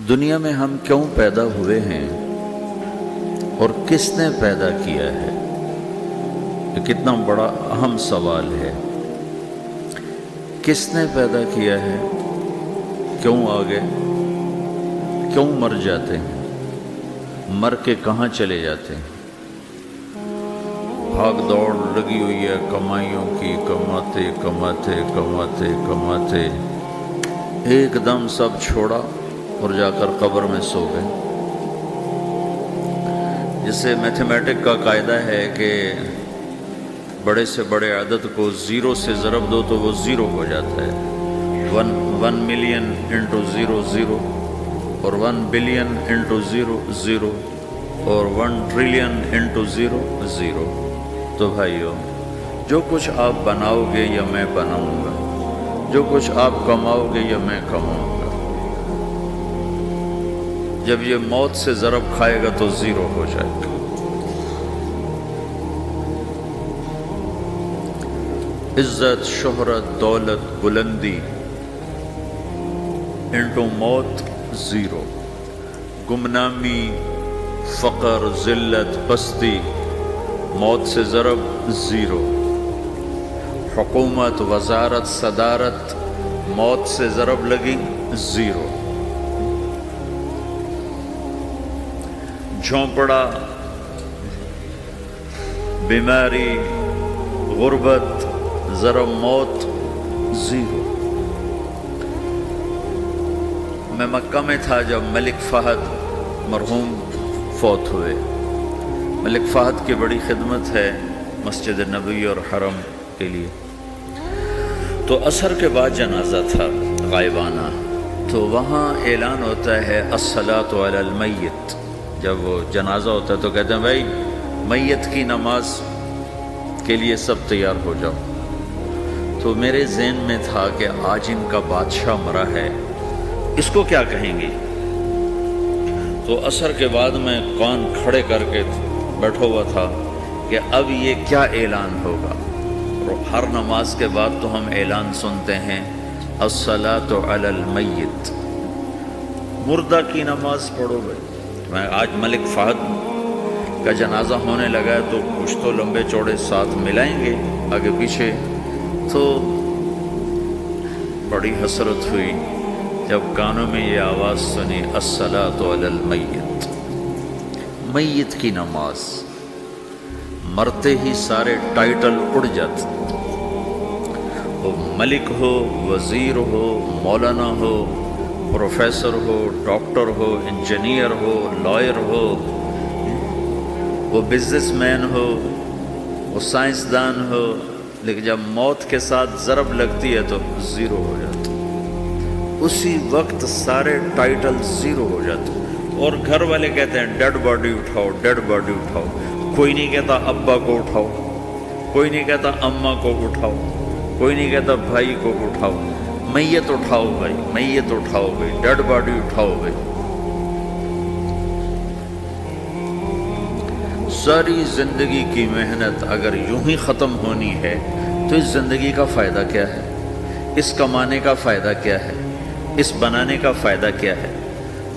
دنیا میں ہم کیوں پیدا ہوئے ہیں اور کس نے پیدا کیا ہے؟ یہ کتنا بڑا اہم سوال ہے۔ کس نے پیدا کیا ہے؟ کیوں آگے؟ کیوں مر جاتے ہیں؟ مر کے کہاں چلے جاتے ہیں؟ بھاگ دوڑ لگی ہوئی ہے کمائیوں کی، کماتے کماتے کماتے کماتے ایک دم سب چھوڑا اور جا کر قبر میں سو گئے۔ جسے میتھمیٹک کا قاعدہ ہے کہ بڑے سے بڑے عدد کو زیرو سے ضرب دو تو وہ زیرو ہو جاتا ہے۔ 1 ملین انٹو زیرو زیرو، اور 1 بلین انٹو زیرو زیرو، اور 1 ٹریلین انٹو زیرو زیرو۔ تو بھائیو، جو کچھ آپ بناؤ گے یا میں بناؤں گا، جو کچھ آپ کماؤ گے یا میں کماؤں گا، جب یہ موت سے ضرب کھائے گا تو زیرو ہو جائے گا۔ عزت، شہرت، دولت، بلندی انٹو موت زیرو، گمنامی، فقر، ذلت، پستی موت سے ضرب زیرو، حکومت، وزارت، صدارت موت سے ضرب لگی زیرو، جھونپڑا، بیماری، غربت ضرب موت زیرو۔ میں مکہ میں تھا جب ملک فہد مرحوم فوت ہوئے۔ ملک فہد کی بڑی خدمت ہے مسجد نبوی اور حرم کے لیے۔ تو عصر کے بعد جنازہ تھا غائبانہ، تو وہاں اعلان ہوتا ہے الصلاۃ علی المیت۔ جب وہ جنازہ ہوتا ہے تو کہتے ہیں بھائی میت کی نماز کے لیے سب تیار ہو جاؤ۔ تو میرے ذہن میں تھا کہ آج ان کا بادشاہ مرا ہے، اس کو کیا کہیں گے؟ تو عصر کے بعد میں کان کھڑے کر کے بیٹھا ہوا تھا کہ اب یہ کیا اعلان ہوگا۔ اور ہر نماز کے بعد تو ہم اعلان سنتے ہیں الصلاۃ علی المیت، مردہ کی نماز پڑھو بھائی۔ میں آج ملک فہد کا جنازہ ہونے لگا ہے تو کچھ تو لمبے چوڑے ساتھ ملائیں گے آگے پیچھے۔ تو بڑی حسرت ہوئی جب کانوں میں یہ آواز سنی الصلاۃ علی المیت، میت کی نماز۔ مرتے ہی سارے ٹائٹل اڑ جاتے، وہ ملک ہو، وزیر ہو، مولانا ہو، پروفیسر ہو، ڈاکٹر ہو، انجینئر ہو، لائر ہو، وہ بزنس مین ہو، وہ سائنسدان ہو، لیکن جب موت کے ساتھ ضرب لگتی ہے تو زیرو ہو جاتا، اسی وقت سارے ٹائٹل زیرو ہو جاتے۔ اور گھر والے کہتے ہیں ڈیڈ باڈی اٹھاؤ، ڈیڈ باڈی اٹھاؤ۔ کوئی نہیں کہتا ابا کو اٹھاؤ، کوئی نہیں کہتا اماں کو اٹھاؤ، کوئی نہیں کہتا بھائی کو اٹھاؤ۔ میت اٹھاؤ بھائی، میت اٹھاؤ بھائی، ڈیڈ باڈی اٹھاؤ بھائی۔ ساری زندگی کی محنت اگر یوں ہی ختم ہونی ہے تو اس زندگی کا فائدہ کیا ہے؟ اس کمانے کا فائدہ کیا ہے؟ اس بنانے کا فائدہ کیا ہے؟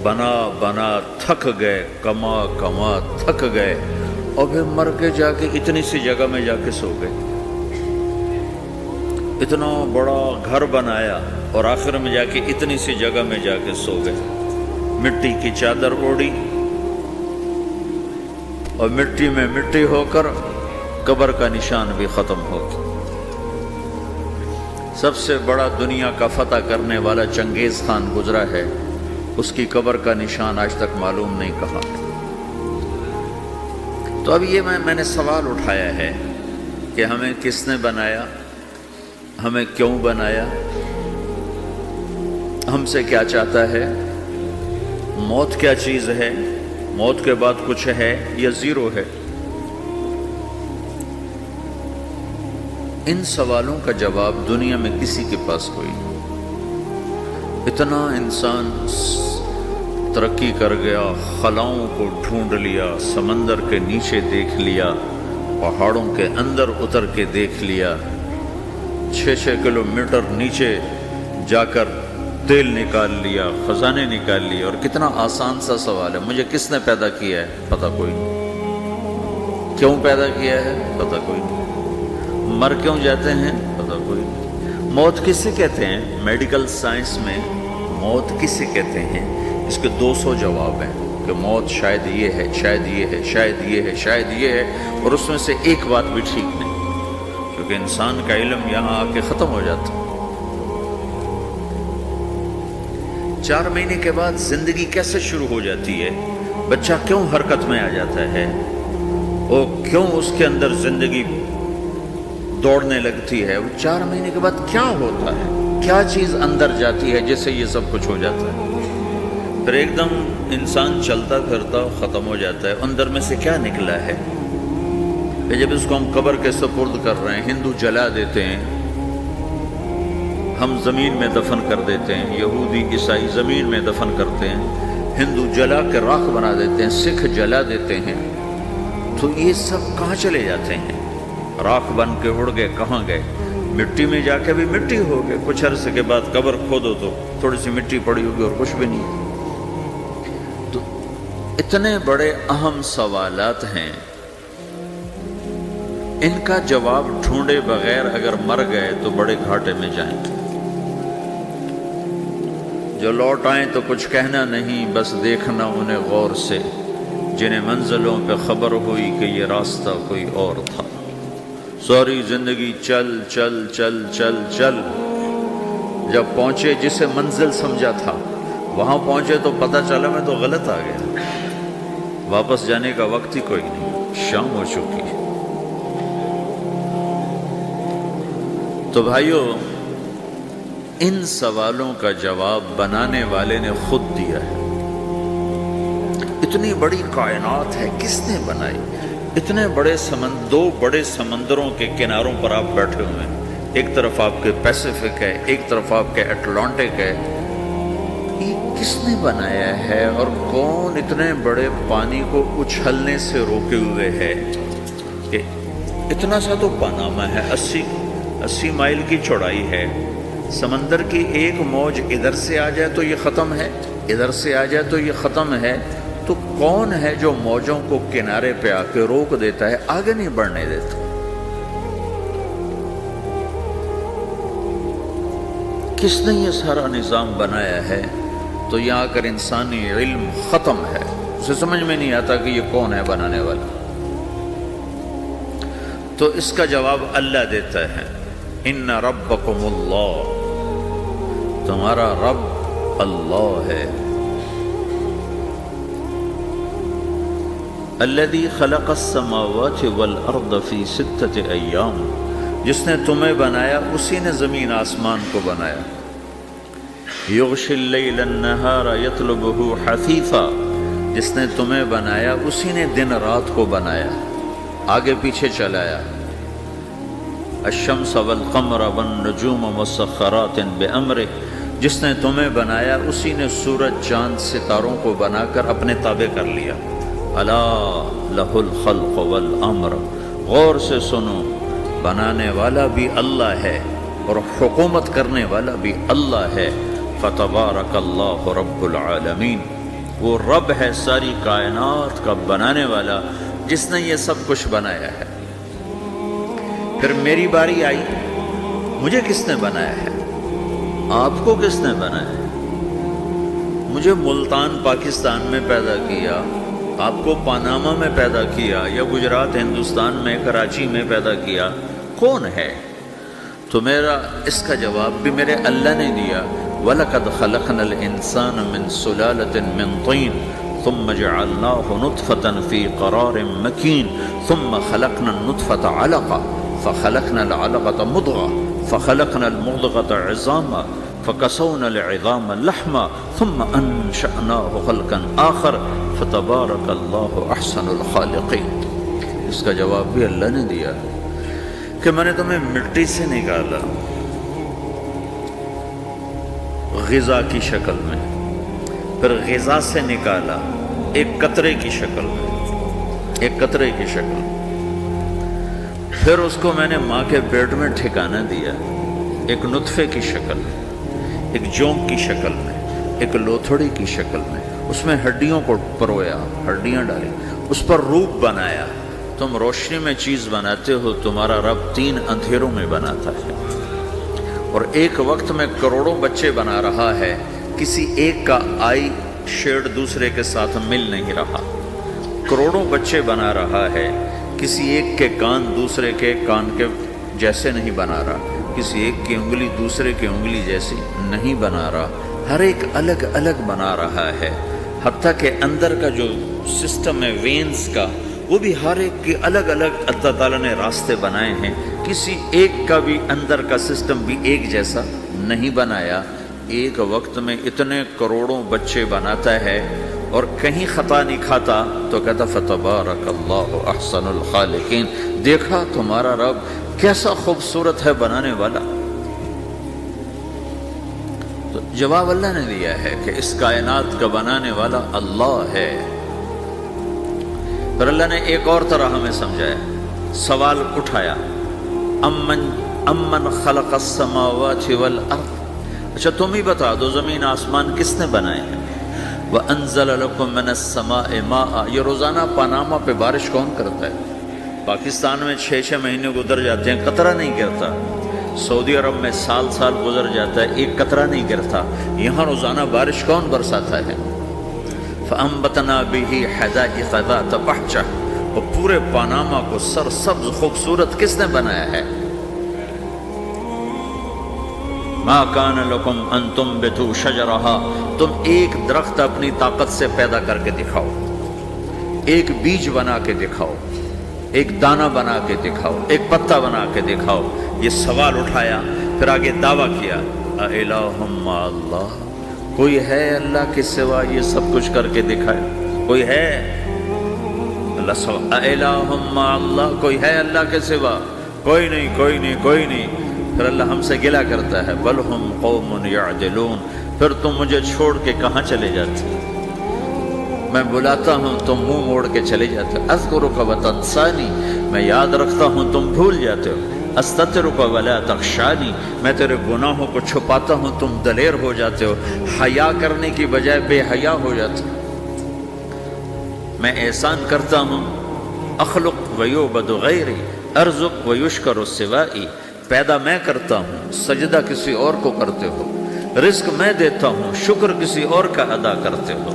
بنا بنا تھک گئے، کما کما تھک گئے، اور پھر مر کے جا کے اتنی سی جگہ میں جا کے سو گئے۔ اتنا بڑا گھر بنایا اور آخر میں جا کے اتنی سی جگہ میں جا کے سو گئے۔ مٹی کی چادر اوڑھی اور مٹی میں مٹی ہو کر قبر کا نشان بھی ختم ہو گیا۔ سب سے بڑا دنیا کا فتح کرنے والا چنگیز خان گزرا ہے، اس کی قبر کا نشان آج تک معلوم نہیں کہاں۔ تو اب یہ میں نے سوال اٹھایا ہے کہ ہمیں کس نے بنایا، ہمیں کیوں بنایا، ہم سے کیا چاہتا ہے، موت کیا چیز ہے، موت کے بعد کچھ ہے یا زیرو ہے؟ ان سوالوں کا جواب دنیا میں کسی کے پاس کوئی نہیں۔ اتنا انسان ترقی کر گیا، خلاؤں کو ڈھونڈ لیا، سمندر کے نیچے دیکھ لیا، پہاڑوں کے اندر اتر کے دیکھ لیا، 6 کلومیٹر نیچے جا کر تیل نکال لیا، خزانے نکال لیے، اور کتنا آسان سا سوال ہے، مجھے کس نے پیدا کیا ہے؟ پتہ کوئی نہیں۔ کیوں پیدا کیا ہے؟ پتہ کوئی نہیں۔ مر کیوں جاتے ہیں؟ پتہ کوئی نہیں۔ موت کسے کہتے ہیں؟ میڈیکل سائنس میں موت کسے کہتے ہیں؟ اس کے 200 جواب ہیں کہ موت شاید یہ ہے، شاید یہ ہے، شاید یہ ہے، شاید یہ ہے، اور اس میں سے ایک بات بھی ٹھیک نہیں، کیونکہ انسان کا علم یہاں آ کے ختم ہو جاتا ہے۔ 4 مہینے کے بعد زندگی کیسے شروع ہو جاتی ہے؟ بچہ کیوں حرکت میں آ جاتا ہے؟ وہ کیوں اس کے اندر زندگی دوڑنے لگتی ہے؟ وہ 4 مہینے کے بعد کیا ہوتا ہے؟ کیا چیز اندر جاتی ہے جس سے یہ سب کچھ ہو جاتا ہے؟ پھر ایک دم انسان چلتا پھرتا ختم ہو جاتا ہے، اندر میں سے کیا نکلا ہے؟ پھر جب اس کو ہم قبر کے سپرد کر رہے ہیں، ہندو جلا دیتے ہیں، ہم زمین میں دفن کر دیتے ہیں، یہودی عیسائی زمین میں دفن کرتے ہیں، ہندو جلا کے راکھ بنا دیتے ہیں، سکھ جلا دیتے ہیں، تو یہ سب کہاں چلے جاتے ہیں؟ راکھ بن کے اڑ گئے، کہاں گئے؟ مٹی میں جا کے بھی مٹی ہو گئے، کچھ عرصے کے بعد قبر کھودو تو تھوڑی سی مٹی پڑی ہوگی اور کچھ بھی نہیں۔ تو اتنے بڑے اہم سوالات ہیں، ان کا جواب ڈھونڈے بغیر اگر مر گئے تو بڑے گھاٹے میں جائیں گے۔ جو لوٹ آئیں تو کچھ کہنا نہیں، بس دیکھنا انہیں غور سے، جنہیں منزلوں پہ خبر ہوئی کہ یہ راستہ کوئی اور تھا۔ ساری زندگی چل چل چل چل چل، جب پہنچے جسے منزل سمجھا تھا وہاں پہنچے تو پتہ چلا میں تو غلط آ گیا، واپس جانے کا وقت ہی کوئی نہیں، شام ہو چکی ہے۔ تو بھائیو، ان سوالوں کا جواب بنانے والے نے خود دیا ہے۔ اتنی بڑی کائنات ہے، کس نے بنائی؟ اتنے بڑے دو بڑے سمندروں کے کناروں پر آپ بیٹھے ہوئے ہیں، ایک طرف آپ کے پیسیفک ہے، ایک طرف آپ کے اٹلانٹک ہے، یہ کس نے بنایا ہے؟ اور کون اتنے بڑے پانی کو اچھلنے سے روکے ہوئے ہے؟ کہ اتنا سا تو پاناما ہے، 80 مائل کی چوڑائی ہے، سمندر کی ایک موج ادھر سے آ جائے تو یہ ختم ہے، ادھر سے آ جائے تو یہ ختم ہے، تو کون ہے جو موجوں کو کنارے پہ آ کے روک دیتا ہے، آگے نہیں بڑھنے دیتا؟ کس نے یہ سارا نظام بنایا ہے؟ تو یہاں آ کر انسانی علم ختم ہے، اسے سمجھ میں نہیں آتا کہ یہ کون ہے بنانے والا۔ تو اس کا جواب اللہ دیتا ہے، ان ربکم اللہ، تمہارا رب اللہ ہے، الذی خلق السماوات والارض فی 6 ایام، جس نے تمہیں بنایا اسی نے زمین آسمان کو بنایا، یغشی اللیل النہار یطلبہ حثیثا، جس نے تمہیں بنایا اسی نے دن رات کو بنایا، آگے پیچھے چلایا، الشمس والقمر والنجوم مسخرات بامرہ، جس نے تمہیں بنایا اسی نے سورج چاند ستاروں کو بنا کر اپنے تابع کر لیا، الا لہ الخلق والامر، غور سے سنو، بنانے والا بھی اللہ ہے اور حکومت کرنے والا بھی اللہ ہے، فتبارک اللہ رب العالمین، وہ رب ہے ساری کائنات کا بنانے والا جس نے یہ سب کچھ بنایا ہے۔ پھر میری باری آئی، مجھے کس نے بنایا ہے؟ آپ کو کس نے بنایا ہے؟ مجھے ملتان پاکستان میں پیدا کیا، آپ کو پاناما میں پیدا کیا، یا گجرات ہندوستان میں کراچی میں پیدا کیا، کون ہے؟ تو میرا اس کا جواب بھی میرے اللہ نے دیا، وَلَقَدْ خَلَقْنَا الْإِنسَانَ مِنْ سُلَالَةٍ مِنْ طِينٍ ثُمَّ جَعَلْنَاهُ نُطْفَةً فِي قَرَارٍ مَكِينٍ ثُمَّ خَلَقْنَا النُّطْفَةَ عَلَقَةً فخلقنا العلقة مضغة فخلقنا المضغة عظاما فكسونا العظام لحما ثم أنشأناه خلقا آخر فتبارك الله أحسن الخالقين۔ اس کا جواب بھی اللہ نے دیا کہ میں نے تمہیں مٹی سے نکالا غذا کی شکل میں، پھر غذا سے نکالا ایک قطرے کی شکل میں، ایک قطرے کی شکل میں، پھر اس کو میں نے ماں کے پیٹ میں ٹھکانہ دیا ایک نطفے کی شکل، ایک جونک کی شکل میں، ایک لوتھڑی کی شکل میں، اس میں ہڈیوں کو پرویا، ہڈیاں ڈالی، اس پر روپ بنایا۔ تم روشنی میں چیز بناتے ہو، تمہارا رب 3 اندھیروں میں بناتا ہے، اور ایک وقت میں کروڑوں بچے بنا رہا ہے، کسی ایک کا آئی شیڈ دوسرے کے ساتھ مل نہیں رہا، کروڑوں بچے بنا رہا ہے، کسی ایک کے کان دوسرے کے کان کے جیسے نہیں بنا رہا، کسی ایک کی انگلی دوسرے کی انگلی جیسی نہیں بنا رہا، ہر ایک الگ الگ بنا رہا ہے، حتیٰ کہ اندر کا جو سسٹم ہے وینز کا، وہ بھی ہر ایک کی الگ الگ اللہ تعالیٰ نے راستے بنائے ہیں، کسی ایک کا بھی اندر کا سسٹم بھی ایک جیسا نہیں بنایا۔ ایک وقت میں اتنے کروڑوں بچے بناتا ہے اور کہیں خطا نہیں کھاتا، تو کہتا فتبارک اللہ احسن الخالقین، دیکھا تمہارا رب کیسا خوبصورت ہے بنانے والا۔ تو جواب اللہ نے دیا ہے کہ اس کائنات کا بنانے والا اللہ ہے۔ پھر اللہ نے ایک اور طرح ہمیں سمجھایا، سوال اٹھایا، امن خلق السماوات والارض، اچھا تم ہی بتا دو زمین آسمان کس نے بنائے ہیں؟ وَأَنزَلَ لَكُم مِّنَ السَّمَاءِ مَاءً، یہ روزانہ پاناما پہ بارش کون کرتا ہے؟ پاکستان میں 6 مہینے گزر جاتے ہیں، قطرہ نہیں گرتا، سعودی عرب میں سال گزر جاتا ہے، ایک قطرہ نہیں گرتا، یہاں روزانہ بارش کون برساتا ہے؟ فَأَنبَتْنَا بِهِ حَدَائِقَ ذَاتَ بَهْجَةٍ، اور پورے پاناما کو سرسبز خوبصورت کس نے بنایا ہے؟ مَا كَانَ لَكُمْ أَن تُنبِتُوا شَجَرَهَا، تم ایک درخت اپنی طاقت سے پیدا کر کے دکھاؤ، ایک بیج بنا کے دکھاؤ، ایک دانہ بنا کے دکھاؤ، ایک پتا بنا کے دکھاؤ۔ یہ سوال اٹھایا، پھر آگے دعویٰ کیا، اَإِلَٰهٌ مَّعَ اللَّهِ، کوئی ہے اللہ کے سوا یہ سب کچھ کر کے دکھائے؟ کوئی ہے؟ اللہ سوال، اَإِلَٰهٌ مَّعَ اللَّهِ، کوئی ہے اللہ کے سوا؟ کوئی نہیں، کوئی نہیں، کوئی نہیں۔ پھر اللہ ہم سے گلہ کرتا ہے، بل ہم قوم یعدلون، پھر تم مجھے چھوڑ کے کہاں چلے جاتے؟ میں بلاتا ہوں تم منہ موڑ کے چلے جاتے ہو، اذکرک وتنسانی، میں یاد رکھتا ہوں تم بھول جاتے ہو، استترک ولا تخشانی، میں تیرے گناہوں کو چھپاتا ہوں تم دلیر ہو جاتے ہو، حیا کرنے کی بجائے بے حیا ہو جاتے ہو۔ میں احسان کرتا ہوں، اخلق ویعبد غیری، ارزق ویشکر سوائی، پیدا میں کرتا ہوں، سجدہ کسی اور کو کرتے ہو، رزق میں دیتا ہوں، شکر کسی اور کا ادا کرتے ہو،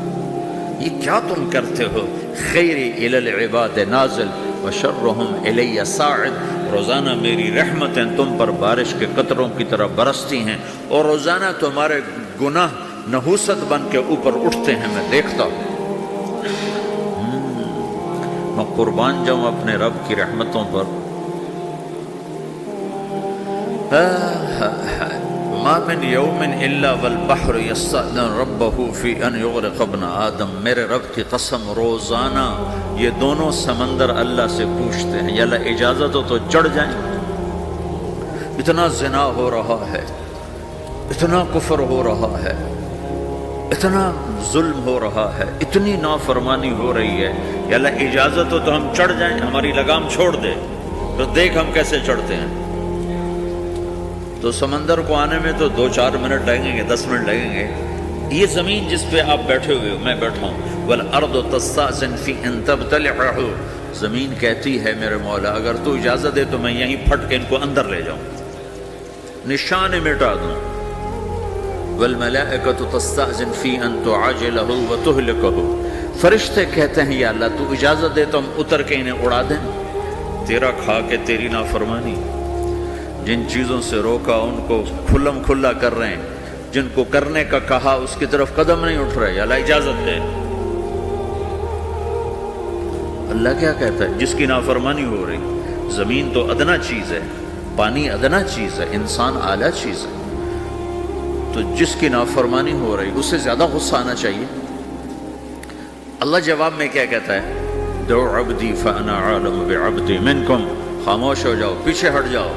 یہ کیا تم کرتے ہو؟ خیری الی العباد نازل وشرہم الی صاعد، روزانہ میری رحمتیں تم پر بارش کے قطروں کی طرح برستی ہیں، اور روزانہ تمہارے گناہ نحوست بن کے اوپر اٹھتے ہیں، میں دیکھتا ہوں۔ میں قربان جاؤں اپنے رب کی رحمتوں پر۔ ما من یوم الا والبحر یستأذن ربہ فی ان یغرق ابن آدم، میرے رب کی قسم روزانہ یہ دونوں سمندر اللہ سے پوچھتے ہیں، یا اللہ اجازت ہو تو چڑھ جائیں۔ اتنا زنا ہو رہا ہے، اتنا کفر ہو رہا ہے، اتنا ظلم ہو رہا ہے، اتنی نافرمانی ہو رہی ہے، یا اللہ اجازت ہو تو ہم چڑھ جائیں، ہماری لگام چھوڑ دے، تو دیکھ ہم کیسے چڑھتے ہیں۔ تو سمندر کو آنے میں تو 2-4 منٹ لگیں گے، 10 منٹ لگیں گے۔ یہ زمین جس پہ آپ بیٹھے ہوئے ہو، میں بیٹھا ہوں، وَالْأَرْضُ تَسْتَأْذِنُ فِي أَن تَبْتَلِعَهُ، زمین کہتی ہے میرے مولا اگر تو اجازت دے تو میں یہیں پھٹ کے ان کو اندر لے جاؤں، نشان مٹا دوں۔ وَالْمَلَائِكَةُ تَسْتَأْذِنُ فِي أَن تُعَاجِلَهُ وَتُهْلِكَهُ، فرشتے کہتے ہیں یا اللہ تو اجازت دے تو ہم اتر کے انہیں اڑا دیں، تیرا کھا کے تیری نافرمانی، جن چیزوں سے روکا ان کو کھلم کھلا کر رہے ہیں، جن کو کرنے کا کہا اس کی طرف قدم نہیں اٹھ رہے، یا اللہ اجازت دے۔ اللہ کیا کہتا ہے؟ جس کی نافرمانی ہو رہی، زمین تو ادنا چیز ہے، پانی ادنا چیز ہے، انسان اعلیٰ چیز ہے، تو جس کی نافرمانی ہو رہی اسے زیادہ غصہ آنا چاہیے۔ اللہ جواب میں کیا کہتا ہے؟ دعو عبدی فانا عالم بعبدی منکم، خاموش ہو جاؤ، پیچھے ہٹ جاؤ،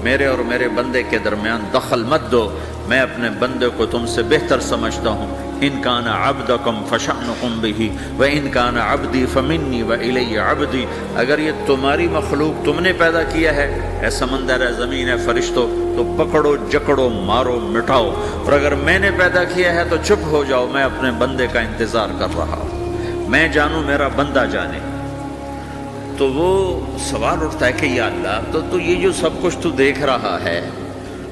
میرے اور میرے بندے کے درمیان دخل مت دو، میں اپنے بندے کو تم سے بہتر سمجھتا ہوں، ان کان عبدکم فشأنکم بہ وان کان عبدی فمنی والی عبدی، اگر یہ تمہاری مخلوق تم نے پیدا کیا ہے، اے سمندر ہے، زمین ہے، فرشتوں، تو پکڑو جکڑو مارو مٹاؤ، اور اگر میں نے پیدا کیا ہے تو چپ ہو جاؤ، میں اپنے بندے کا انتظار کر رہا ہوں، میں جانوں میرا بندہ جانے۔ تو وہ سوال اٹھتا ہے کہ یا اللہ، تو یہ جو سب کچھ تو دیکھ رہا ہے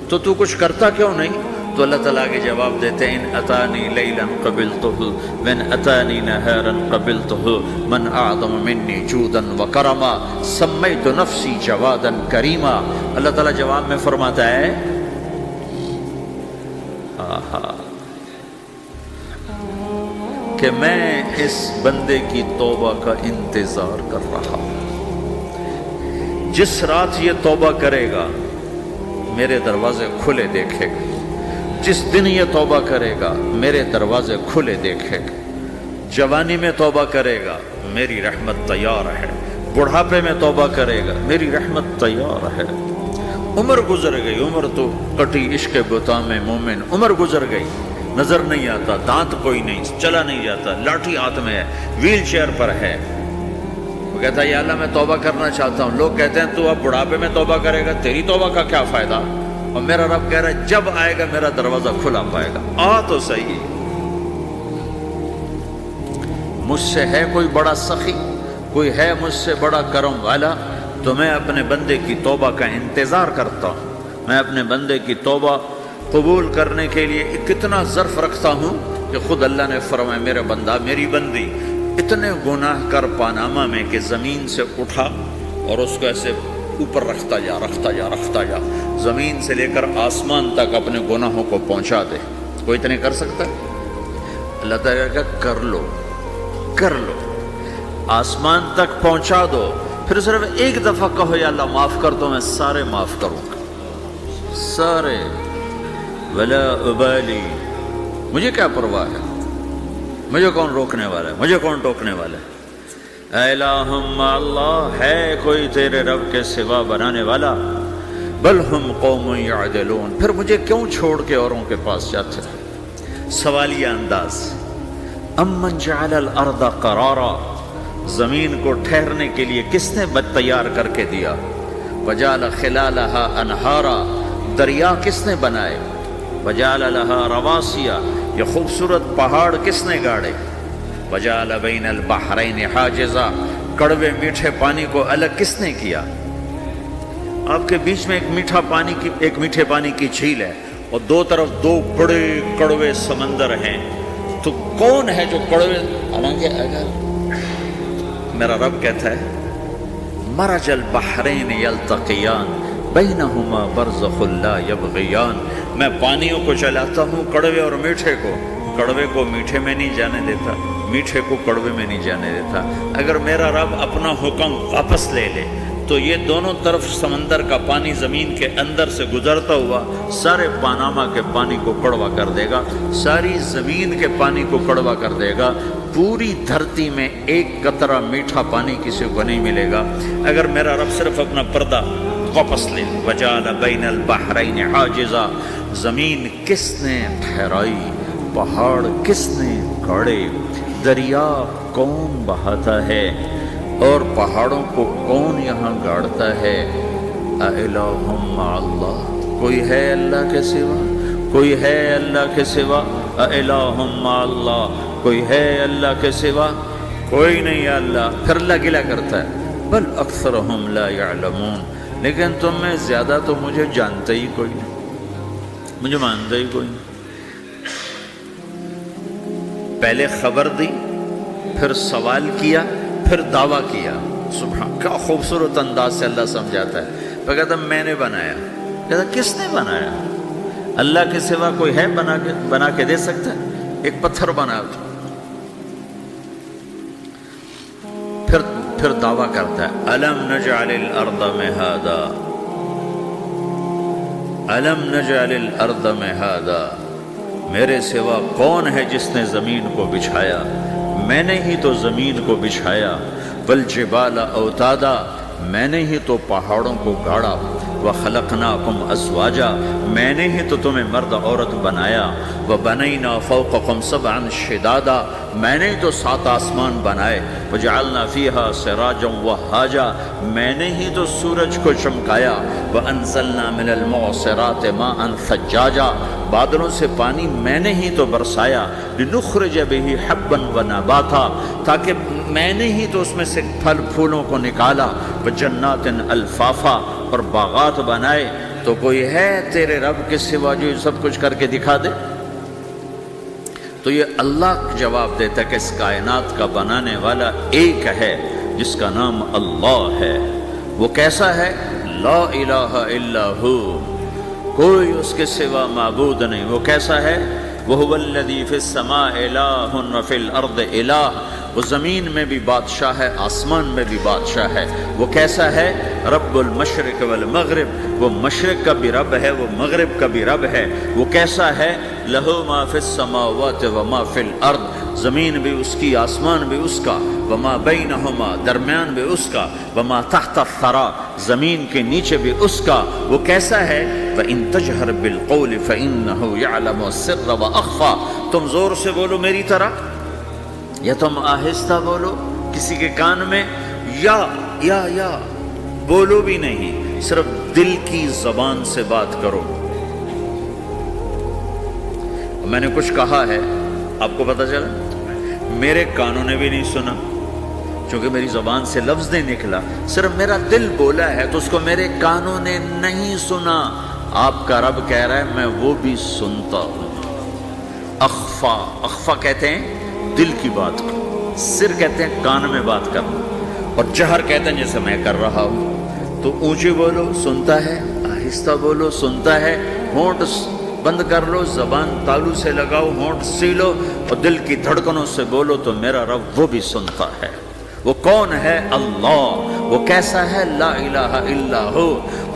تو کچھ کرتا کیوں نہیں؟ تو اللہ تعالیٰ کے جواب دیتے ہیں، ان اتانی لیلا قبلتہ وان اتانی نہارا قبلتہ من اعظم منی جودا وکرما سمیت نفسی جوادا کریما۔ اللہ تعالیٰ جواب میں فرماتا ہے کہ میں اس بندے کی توبہ کا انتظار کر رہا ہوں، جس رات یہ توبہ کرے گا میرے دروازے کھلے دیکھے گا، جس دن یہ توبہ کرے گا میرے دروازے کھلے دیکھے گا، جوانی میں توبہ کرے گا میری رحمت تیار ہے، بڑھاپے میں توبہ کرے گا میری رحمت تیار ہے۔ عمر گزر گئی، عمر تو کٹی عشق بتا میں مومن، عمر گزر گئی، نظر نہیں آتا، دانت کوئی نہیں، چلا نہیں جاتا، لاٹھی ہاتھ میں ہے، ویل چیئر پر ہے۔ وہ کہتا ہے یا اللہ میں توبہ کرنا چاہتا ہوں۔ لوگ کہتے ہیں تو اب بڑھاپے میں توبہ کرے گا، تیری توبہ کا کیا فائدہ؟ اور میرا رب کہہ رہا ہے جب آئے گا میرا دروازہ کھلا پائے گا، آ تو صحیح۔ مجھ سے ہے کوئی بڑا سخی، کوئی ہے مجھ سے بڑا کرم والا، تو میں اپنے بندے کی توبہ کا انتظار کرتا ہوں، میں اپنے بندے کی توبہ قبول کرنے کے لیے کتنا ظرف رکھتا ہوں کہ خود اللہ نے فرمایا میرا بندہ میری بندی اتنے گناہ کر پاناما میں کہ زمین سے اٹھا اور اس کو ایسے اوپر رکھتا جا، زمین سے لے کر آسمان تک اپنے گناہوں کو پہنچا دے۔ کوئی اتنے کر سکتا ہے؟ اللہ تعالیٰ کہ کر لو، آسمان تک پہنچا دو، پھر صرف ایک دفعہ کہو یا اللہ معاف کر دو، میں سارے معاف کروں گا، سارے، ولا ابالی، مجھے کیا پرواہ ہے، مجھے کون روکنے والا ہے، مجھے کون ٹوکنے والا ہے۔ اے الہم اللہ، ہے کوئی تیرے رب کے سوا بنانے والا؟ بل ہم قوم یعدلون، پھر مجھے کیوں چھوڑ کے اوروں کے پاس جاتے ہیں؟ سوالیہ انداز۔ امن جعل الارض قرارا، زمین کو ٹھہرنے کے لیے کس نے تیار کر کے دیا؟ وجعل خلالہا انہارا، دریا کس نے بنائے؟ وجعل لہا رواسیا، یہ خوبصورت پہاڑ کس نے گاڑے؟ وجعل بین البحرین حاجزا، کڑوے میٹھے پانی کو الگ کس نے کیا؟ آپ کے بیچ میں ایک میٹھے پانی کی جھیل ہے اور دو طرف دو بڑے کڑوے سمندر ہیں، تو کون ہے جو کڑوے؟ حالانکہ اگر میرا رب کہتا ہے مرج البحرین یلتقیان بینہما برزخ لا یبغیان، میں پانیوں کو چلاتا ہوں، کڑوے اور میٹھے کو، کڑوے کو میٹھے میں نہیں جانے دیتا، میٹھے کو کڑوے میں نہیں جانے دیتا۔ اگر میرا رب اپنا حکم واپس لے لے تو یہ دونوں طرف سمندر کا پانی زمین کے اندر سے گزرتا ہوا سارے پاناما کے پانی کو کڑوا کر دے گا، ساری زمین کے پانی کو کڑوا کر دے گا، پوری دھرتی میں ایک قطرہ میٹھا پانی کسی کو نہیں ملے گا اگر میرا رب صرف اپنا پردہ واپس لے۔ وجعل بین البحرین حاجزا، زمین کس نے ٹھہرائی، پہاڑ کس نے گاڑے، دریا کون بہاتا ہے اور پہاڑوں کو کون یہاں گاڑتا ہے؟ اِلٰہٌ مع اللہ، کوئی ہے اللہ کے سوا؟ کوئی ہے اللہ کے سوا؟ اِلٰہٌ مع اللہ، کوئی ہے اللہ کے سوا؟ کوئی نہیں ہے اللہ۔ پھر اللہ گلہ کرتا ہے بل اکثرہم لا یعلمون، لیکن تم میں زیادہ تو مجھے جانتے ہی کوئی نہیں، مجھے مانتے ہی کوئی نہیں۔ پہلے خبر دی، پھر سوال کیا، پھر دعویٰ کیا۔ سبحان، کیا خوبصورت انداز سے اللہ سمجھاتا ہے۔ پھر کہتا میں نے بنایا، کہتا کس نے بنایا؟ اللہ کے سوا کوئی ہے بنا کے دے سکتا ہے؟ ایک پتھر بنا تو پھر دعویٰ کرتا ہے الم نجعل الارض مہادا، الم نجعل الارض مہادا، میرے سوا کون ہے جس نے زمین کو بچھایا؟ میں نے ہی تو زمین کو بچھایا۔ والجبال اوتادا، میں نے ہی تو پہاڑوں کو گاڑا۔ وخلقناکم ازواجا، میں نے ہی تو تمہیں مرد عورت بنایا، وبنینا فوقکم سبعا شدادا، میں نے تو 7 آسمان بنائے، وجعلنا فیہا سراجا وہاجا، میں نے ہی تو سورج کو چمکایا، وانزلنا من المعصرات ماء ثجاجا، بادلوں سے پانی میں نے ہی تو برسایا، لنخرج به حبا ونباتا، تاکہ میں نے ہی تو اس میں سے پھل پھولوں کو نکالا، وجنات الفافا، اور باغات بنائے۔ تو کوئی ہے تیرے رب کے سوا جو یہ سب کچھ کر کے دکھا دے؟ تو یہ اللہ جواب دیتا ہے کہ اس کائنات کا بنانے والا ایک ہے جس کا نام اللہ ہے۔ وہ کیسا ہے؟ لا الہ الا ہو، کوئی اس کے سوا معبود نہیں۔ وہ کیسا ہے؟ وَهُوَ الَّذِي فِي السَّمَاءِ إِلَٰهٌ وَفِي الْأَرْضِ إِلَٰهٌ، وہ زمین میں بھی بادشاہ ہے، آسمان میں بھی بادشاہ ہے۔ وہ کیسا ہے؟ رب المشرق والمغرب، وہ مشرق کا بھی رب ہے، وہ مغرب کا بھی رب ہے۔ وہ کیسا ہے؟ لَهُ مَا فِي السَّمَاوَاتِ وَمَا فِي الْأَرْضِ، زمین بھی اس کی، آسمان بھی اس کا، وَمَا بَيْنَهُمَا، درمیان بھی اس کا، وَمَا تَحْتَ الثَّرَىٰ، زمین کے نیچے بھی اس کا۔ وہ کیسا ہے؟ وَإِن تَجْهَرْ بِالْقَوْلِ فَإِنَّهُ يَعْلَمُ السِّرَّ وَأَخْفَىٰ، تم زور سے بولو میری طرح، یا تم آہستہ بولو کسی کے کان میں، یا بولو بھی نہیں، صرف دل کی زبان سے بات کرو۔ میں نے کچھ کہا ہے، آپ کو پتہ چلا؟ میرے کانوں نے بھی نہیں سنا، چونکہ میری زبان سے لفظ نہیں نکلا، صرف میرا دل بولا ہے، تو اس کو میرے کانوں نے نہیں سنا۔ آپ کا رب کہہ رہا ہے میں وہ بھی سنتا ہوں۔ اخفا کہتے ہیں دل کی بات کو، سر کہتے ہیں کان میں بات کرنا، اور جہر کہتے ہیں جیسے میں کر رہا ہوں۔ تو اونچی بولو سنتا ہے، آہستہ بولو سنتا ہے، ہونٹ بند کر لو، زبان تالو سے لگاؤ، ہونٹ سیلو، اور دل کی دھڑکنوں سے بولو تو میرا رب وہ بھی سنتا ہے۔ وہ کون ہے؟ اللہ۔ وہ کیسا ہے؟ لا الہ الا ہو۔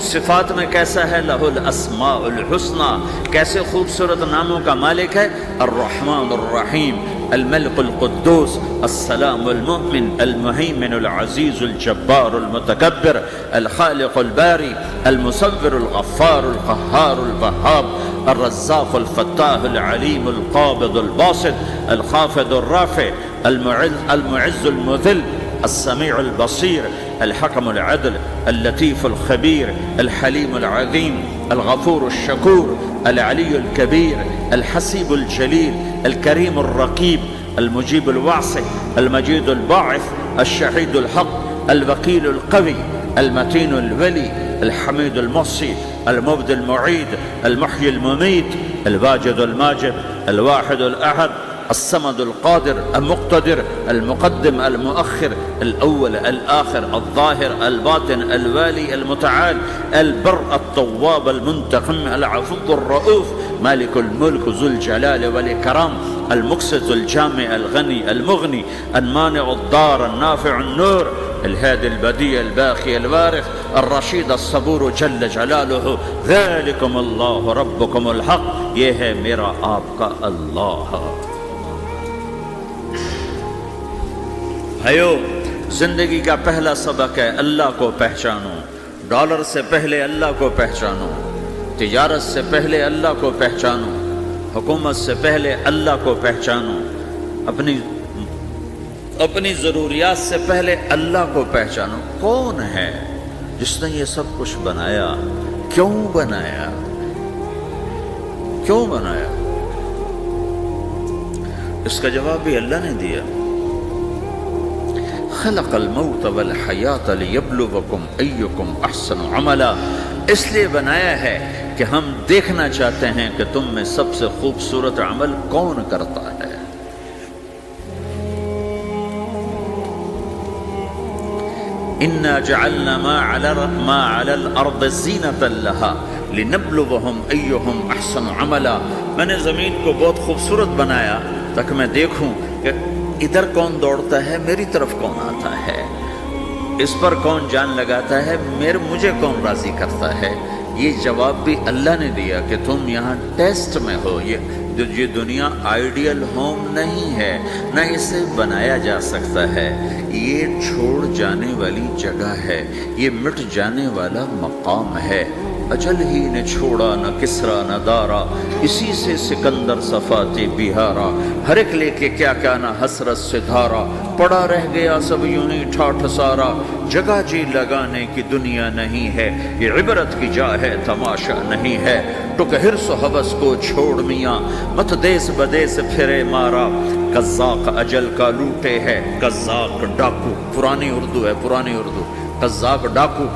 صفات میں کیسا ہے؟ لہ الاسماء الحسنی، کیسے خوبصورت ناموں کا مالک ہے؟ الرحمن الرحیم، الملک القدوس، السلام المؤمن، المہیمن العزیز الجبار المتکبر، الخالق الباری، المصور الغفار القہار الوہاب، الرزاق الفتاح العلیم القابض الباسط، الخافض الرافع، المعز المذل، السمیع البصیر، الحکم العدل، اللطیف الخبیر، الحلیم العظیم، الغفور الشکور، العلی الکبیر، الحسیب الجلیل، الکریم الرقیب، المجیب الواسع، المجید الباعث، الشہید الحق، الوکیل القوی، المتین الولی، الحمید المحصی، المبدی المعید، المحیی الممیت، الواجد الماجد، الواحد الأحد، الصمد القادر المقتدر، المقدم المؤخر، الأول الآخر، الظاهر الباطن، الوالي المتعال، البر التواب المنتقم، العفو الرؤوف، مالك الملك ذو الجلال والإكرام، المقسط الجامع الغني المغني، المانع الضار النافع النور، الهادي البديع الباقي الوارث، الرشيد الصبور جل جلاله، ذلكم الله ربكم الحق، یہ ہے میرا آپ کا اللہ۔ بھائیو، زندگی کا پہلا سبق ہے اللہ کو پہچانو۔ ڈالر سے پہلے اللہ کو پہچانو، تجارت سے پہلے اللہ کو پہچانو، حکومت سے پہلے اللہ کو پہچانو، اپنی ضروریات سے پہلے اللہ کو پہچانو۔ کون ہے جس نے یہ سب کچھ بنایا؟ کیوں بنایا؟ کیوں بنایا؟ اس کا جواب بھی اللہ نے دیا۔ خلق الموت والحیات لیبلوکم ایکم احسن عملا، اس لیے بنایا ہے کہ ہم دیکھنا چاہتے ہیں کہ تم میں سب سے خوبصورت عمل کون کرتا ہے۔ انا جعلنا ما علی الارض زینۃ لها لنبلوہم ایہم احسن عملا، میں نے زمین کو بہت خوبصورت بنایا تاکہ میں دیکھوں کہ ادھر کون دوڑتا ہے، میری طرف کون آتا ہے، اس پر کون جان لگاتا ہے، مجھے کون راضی کرتا ہے۔ یہ جواب بھی اللہ نے دیا کہ تم یہاں ٹیسٹ میں ہو، یہ یہ دنیا آئیڈیل ہوم نہیں ہے، نہ اسے بنایا جا سکتا ہے، یہ چھوڑ جانے والی جگہ ہے، یہ مٹ جانے والا مقام ہے۔ اجل ہی نے چھوڑا نہ کسرا نہ دارا، اسی سے سکندر صفاتے بہارا، ہر ایک لے کے کیا کیا نہ حسرت سے دھارا، پڑا رہ گیا سب یوں ہی ٹھاٹھ سارا، جگہ جی لگانے کی دنیا نہیں ہے، یہ عبرت کی جا ہے تماشا نہیں ہے، ٹک حرص و حوث کو چھوڑ میاں، مت دیس بدیس پھرے مارا، قزاق اجل کا لوٹے ہے، قزاق ڈاکو، پرانی اردو ہے، پرانی اردو، قزاق ڈاکو،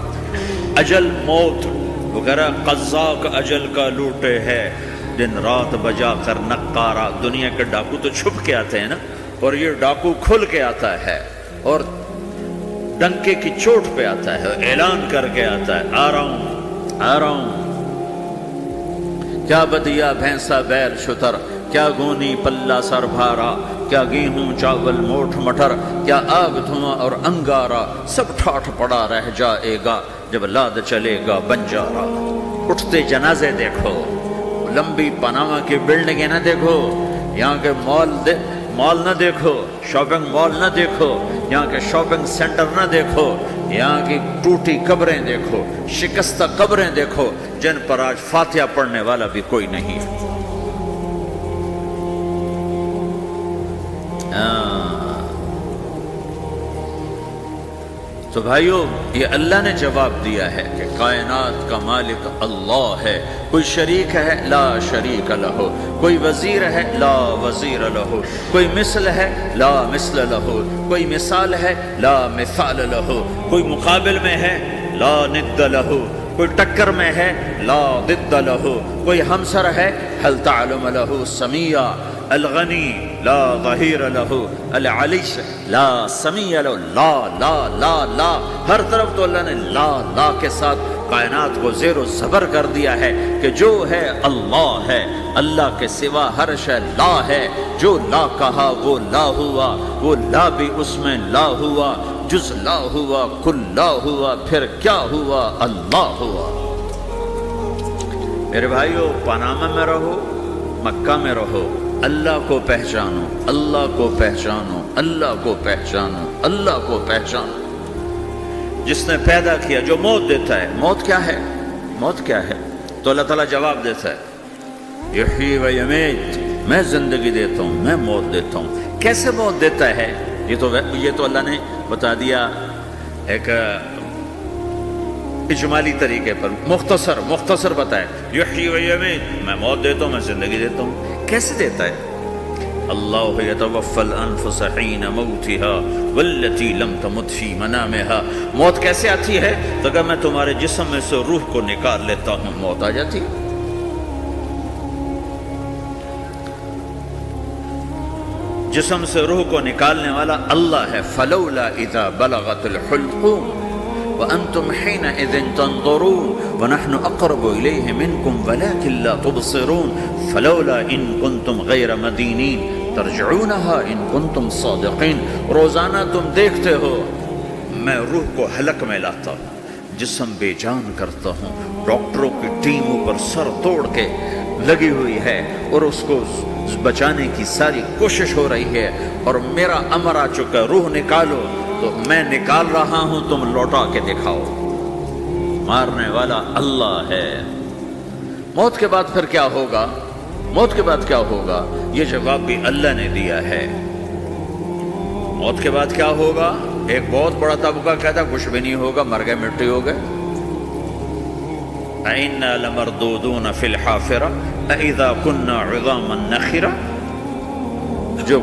اجل موت وغیرہ، قزاق اجل کا لوٹے ہے، دن رات بجا کر نقارا۔ دنیا کے ڈاکو تو چھپ کے آتے ہیں نا، اور یہ ڈاکو کھل کے آتا ہے اور ڈنکے کی چوٹ پہ آتا ہے، اعلان کر کے آتا ہے، آ رہا ہوں آ رہا ہوں۔ کیا بدیا بھینسا بیل شتر، کیا گونی پلہ سر بھارا، کیا گیہوں چاول موٹھ مٹر، کیا آگ دھواں اور انگارا، سب ٹھاٹھ پڑا رہ جائے گا جب لاد چلے گا بنجارا۔ اٹھتے جنازے دیکھو، لمبی پاناما کی بلڈنگیں نہ دیکھو، یہاں کے مال نہ دیکھو، شاپنگ مال نہ دیکھو، یہاں کے شاپنگ سینٹر نہ دیکھو، یہاں کی ٹوٹی قبریں دیکھو، شکستہ قبریں دیکھو، جن پر آج فاتحہ پڑھنے والا بھی کوئی نہیں ہے۔ تو بھائیو، یہ اللہ نے جواب دیا ہے کہ کائنات کا مالک اللہ ہے، کوئی شریک ہے لا شریک لہ، کوئی وزیر ہے لا وزیر لہ، کوئی مثل ہے لا مثل لہ، کوئی مثال ہے لا مثال لہ، کوئی مقابل میں ہے لا ند لہ، کوئی ٹکر میں ہے لا ضد لہ، کوئی ہمسر ہے هل تعلم لہ سمیہ، الغنی لا ظہیر لہ، العلی لا سمیع لہ، لا لا لا لا، ہر طرف تو اللہ نے لا لا کے ساتھ کائنات کو زیر و زبر کر دیا ہے کہ جو ہے اللہ ہے، اللہ کے سوا ہر شے لا ہے، جو لا کہا وہ لا ہوا، وہ لا بھی اس میں لا ہوا، جز لا ہوا کل لا ہوا، پھر کیا ہوا؟ اللہ ہوا۔ میرے بھائیو، پاناما میں رہو، مکہ میں رہو، اللہ کو پہچانو، اللہ کو پہچانو، اللہ کو پہچانو، اللہ کو پہچانو۔ جس نے پیدا کیا، جو موت دیتا ہے، موت کیا ہے؟ موت کیا ہے؟ تو اللہ تعالیٰ جواب دیتا ہے، یحیی و یمیت، میں زندگی دیتا ہوں، میں موت دیتا ہوں۔ کیسے موت دیتا ہے؟ یہ تو اللہ نے بتا دیا ایک اجمالی طریقے پر، مختصر بتائے، یحیی و یمیت، میں موت دیتا ہوں، میں زندگی دیتا ہوں۔ کیسے دیتا ہے؟ اللہ یتوفی الانفس حین موتها والتی لم تمت فی منامها۔ موت کیسے آتی ہے؟ تو اگر میں تمہارے جسم میں سے روح کو نکال لیتا ہوں، موت آ جاتی ہے۔ جسم سے روح کو نکالنے والا اللہ ہے۔ فلولا اذا بلغت الحلقوم وانتم حينئذ تنظرون ونحن اقرب اليه منكم ولكن لا تبصرون فلولا ان كنتم غير مدينين ترجعونها ان كنتم صادقين۔ روزانہ تم دیکھتے ہو میں روح کو حلق میں لاتا ہوں، جسم بے جان کرتا ہوں، ڈاکٹروں کی ٹیم اوپر سر توڑ کے لگی ہوئی ہے اور اس کو بچانے کی ساری کوشش ہو رہی ہے، اور میرا امر آ چکا، روح نکالو، تو میں نکال رہا ہوں، تم لوٹا کے دکھاؤ۔ مارنے والا اللہ ہے۔ موت کے بعد پھر کیا ہوگا؟ موت کے بعد کیا ہوگا؟ یہ جواب بھی اللہ نے دیا ہے۔ موت کے بعد کیا ہوگا؟ ایک بہت بڑا طبقہ کہتا کچھ بھی نہیں ہوگا، مر گئے، مٹی ہو گئے۔ اِنَّا لَمَرْدُودُونَ فِي الْحَافِرَةِ أَإِذَا كُنَّا عِظَامًا نَخِرَةً۔ جو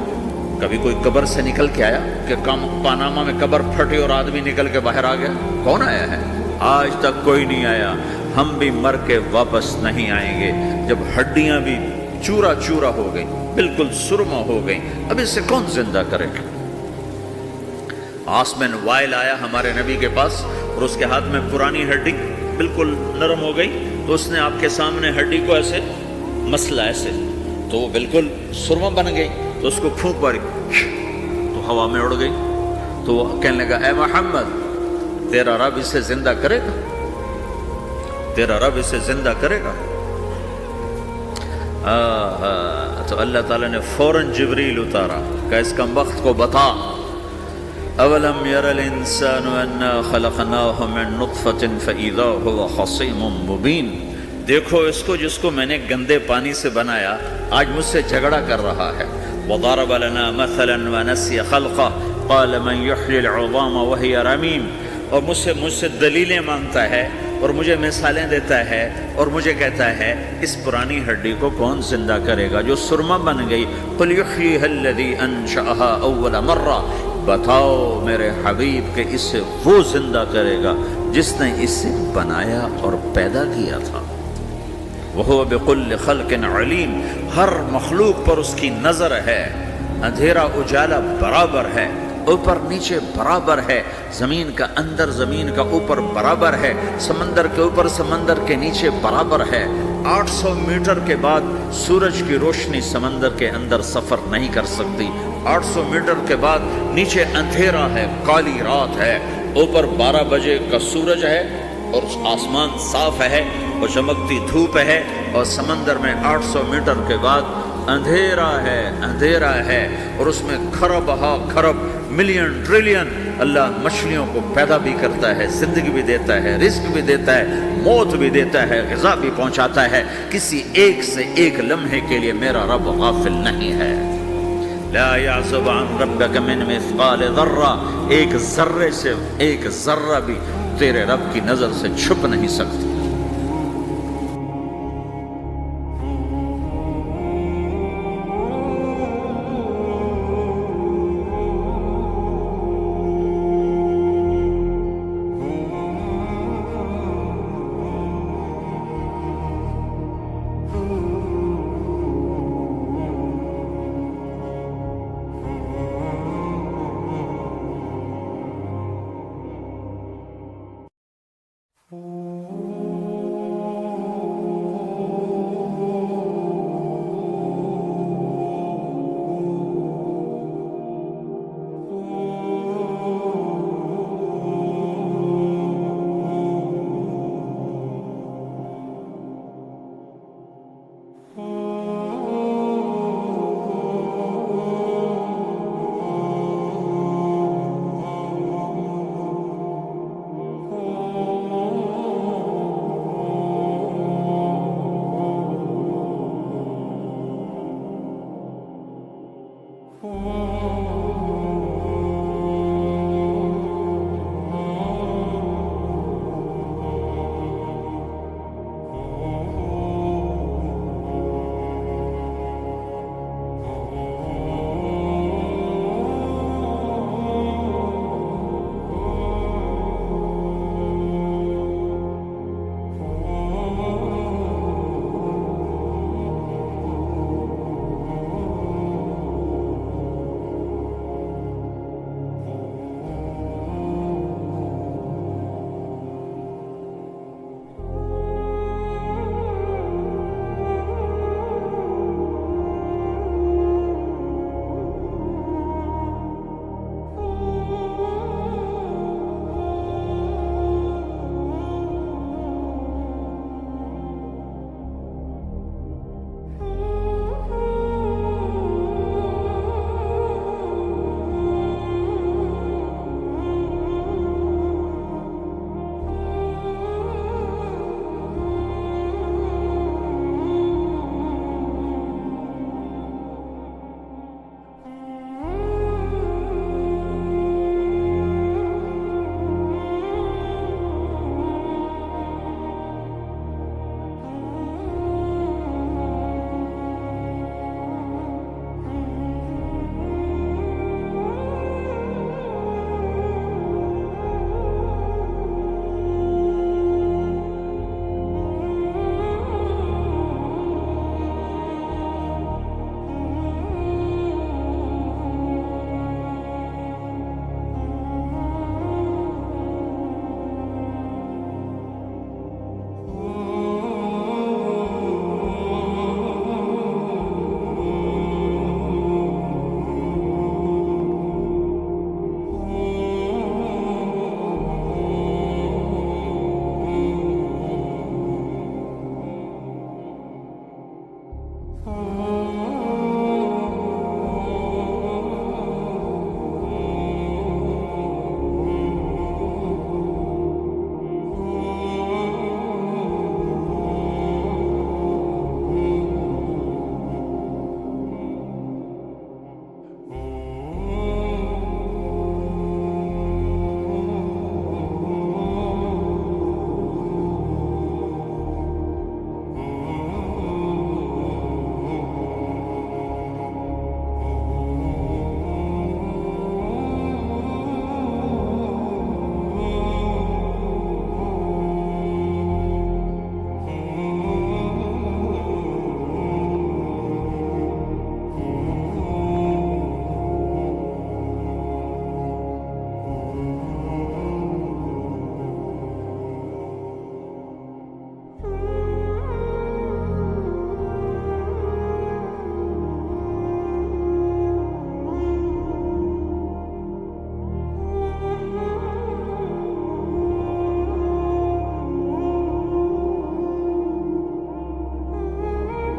کبھی کوئی قبر سے نکل کے آیا کہ پاناما میں قبر پھٹی اور آدمی نکل کے باہر آ گیا؟ کون آیا ہے؟ آج تک کوئی نہیں آیا۔ ہم بھی مر کے واپس نہیں آئیں گے۔ جب ہڈیاں بھی چورا چورا ہو گئی، بالکل سرما ہو گئی، اب اس سے کون زندہ کرے گا؟ آسمین وائل آیا ہمارے نبی کے پاس اور اس کے ہاتھ میں پرانی ہڈی بالکل نرم ہو گئی، تو اس نے آپ کے سامنے ہڈی کو ایسے مسلا، ایسے، تو وہ بالکل سرما بن گئی، تو اس کو پھونک ماری تو ہوا میں اڑ گئی۔ تو وہ کہنے لگا، اے محمد، تیرا رب اسے زندہ کرے گا؟ تیرا رب اسے زندہ کرے گا؟ تو اللہ تعالیٰ نے فوراً جبریل اتارا کہ اس کمبخت کو بتا، اولم یر الانسان انا خلقناہ من نطفۃ فاذا هو خصیم مبین، دیکھو اس کو جس کو میں نے گندے پانی سے بنایا آج مجھ سے جھگڑا کر رہا ہے. وضرب لنا مثلا ونسی خلقہ قال من یحیی العظام وہی رمیم، اور مجھ سے دلیلیں مانگتا ہے اور مجھے مثالیں دیتا ہے اور مجھے کہتا ہے اس پرانی ہڈی کو کون زندہ کرے گا جو سرما بن گئی. قل یحییھا الذی انشأھا اول مرہ، بتاؤ میرے حبیب کہ اسے وہ زندہ کرے گا جس نے اسے بنایا اور پیدا کیا تھا. وہو بکل خلق علیم، ہر مخلوق پر اس کی نظر ہے، اندھیرا اجالا برابر ہے، اوپر نیچے برابر ہے، زمین کا اندر زمین کا اوپر برابر ہے، سمندر کے اوپر سمندر کے نیچے برابر ہے. 800 میٹر کے بعد سورج کی روشنی سمندر کے اندر سفر نہیں کر سکتی. 800 میٹر کے بعد نیچے اندھیرا ہے، کالی رات ہے، اوپر 12 بجے کا سورج ہے اور آسمان صاف ہے اور چمکتی دھوپ ہے، اور سمندر میں 800 میٹر کے بعد اندھیرا ہے اور اس میں کھرب ہا کھرب ملین ٹریلین اللہ مچھلیوں کو پیدا بھی کرتا ہے، زندگی بھی دیتا ہے، رزق بھی دیتا ہے، موت بھی دیتا ہے، غذا بھی پہنچاتا ہے. کسی ایک سے ایک لمحے کے لیے میرا رب غافل نہیں ہے. لا يعزب عن ربك من مثقال ذرہ، ایک ذرے سے ایک ذرہ بھی تیرے رب کی نظر سے چھپ نہیں سکتی.